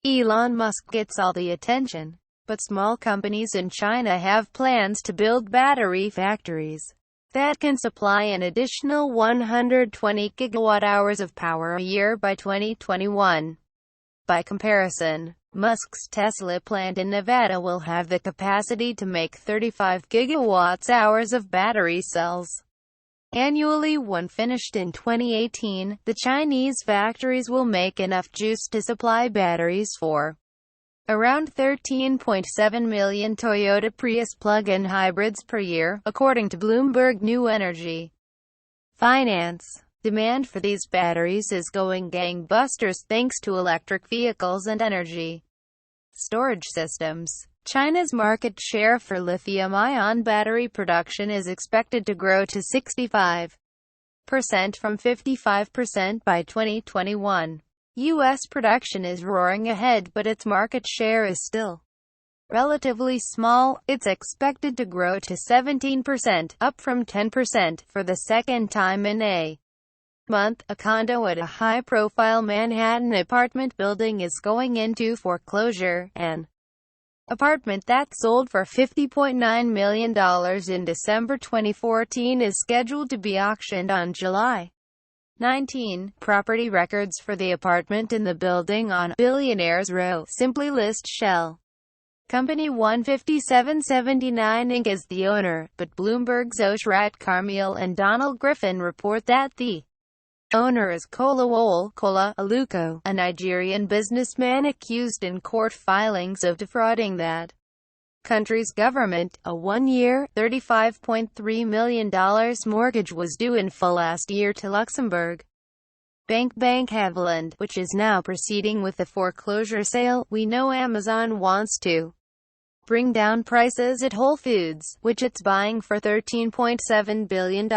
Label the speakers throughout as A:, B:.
A: Elon Musk gets all the attention, but small companies in China have plans to build battery factories that can supply an additional 120 gigawatt-hours of power a year by 2021. By comparison, Musk's Tesla plant in Nevada will have the capacity to make 35 gigawatt-hours of battery cells annually. When finished in 2018, the Chinese factories will make enough juice to supply batteries for around 13.7 million Toyota Prius plug-in hybrids per year, according to Bloomberg New Energy Finance. Demand for these batteries is going gangbusters thanks to electric vehicles and energy storage systems. China's market share for lithium-ion battery production is expected to grow to 65% from 55% by 2021. U.S. production is roaring ahead, but its market share is still relatively small. It's expected to grow to 17%, up from 10% for the second time in a month. A condo at a high-profile Manhattan apartment building is going into foreclosure. An apartment that sold for $50.9 million in December 2014 is scheduled to be auctioned on July 19. Property records for the apartment in the building on Billionaires Row simply list Shell Company 15779 Inc. as the owner, but Bloomberg's Oshrat Carmiel and Donald Griffin report that the owner is Kolawole Kola Aluko, a Nigerian businessman accused in court filings of defrauding that country's government. A one-year, $35.3 million mortgage was due in full last year to Luxembourg Bank Haviland, which is now proceeding with the foreclosure sale. We know Amazon wants to bring down prices at Whole Foods, which it's buying for $13.7 billion.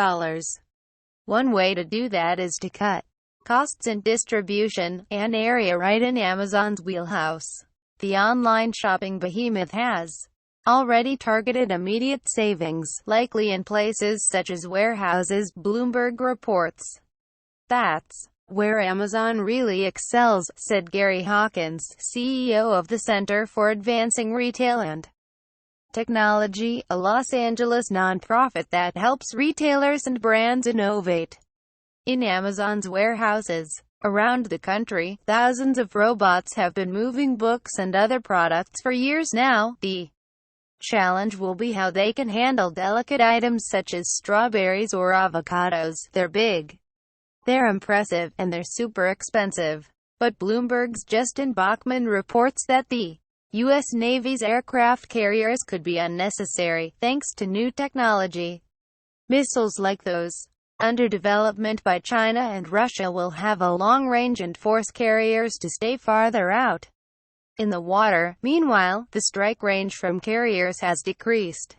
A: One way to do that is to cut costs in distribution, an area right in Amazon's wheelhouse. The online shopping behemoth has already targeted immediate savings, likely in places such as warehouses. Bloomberg reports that's where Amazon really excels, said Gary Hawkins, CEO of the Center for Advancing Retail and Technology, a Los Angeles nonprofit that helps retailers and brands innovate. In Amazon's warehouses around the country, thousands of robots have been moving books and other products for years now. The challenge will be how they can handle delicate items such as strawberries or avocados. They're big, they're impressive, and they're super expensive. But Bloomberg's Justin Bachman reports that the U.S. Navy's aircraft carriers could be unnecessary, thanks to new technology. Missiles like those under development by China and Russia will have a long range and force carriers to stay farther out in the water. Meanwhile, the strike range from carriers has decreased.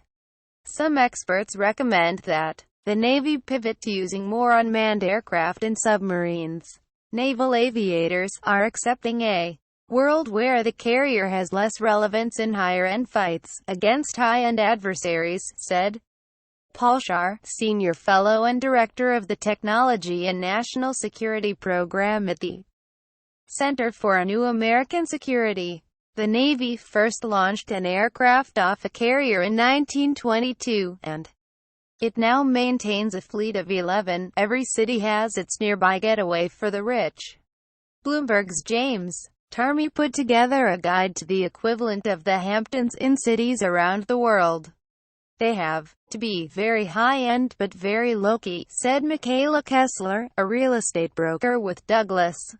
A: Some experts recommend that the Navy pivot to using more unmanned aircraft and submarines. Naval aviators are accepting a world where the carrier has less relevance in higher-end fights against high-end adversaries, said Paul Shar, Senior Fellow and Director of the Technology and National Security Program at the Center for a New American Security. The Navy first launched an aircraft off a carrier in 1922, and it now maintains a fleet of 11. Every city has its nearby getaway for the rich. Bloomberg's James Tarmy put together a guide to the equivalent of the Hamptons in cities around the world. They have to be very high-end but very low-key, said Michaela Kessler, a real estate broker with Douglas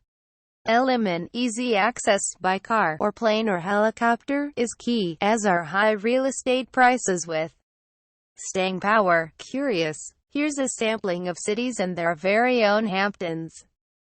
A: Elliman. Easy access by car or plane or helicopter is key, as are high real estate prices with staying power. Curious? Here's a sampling of cities and their very own Hamptons.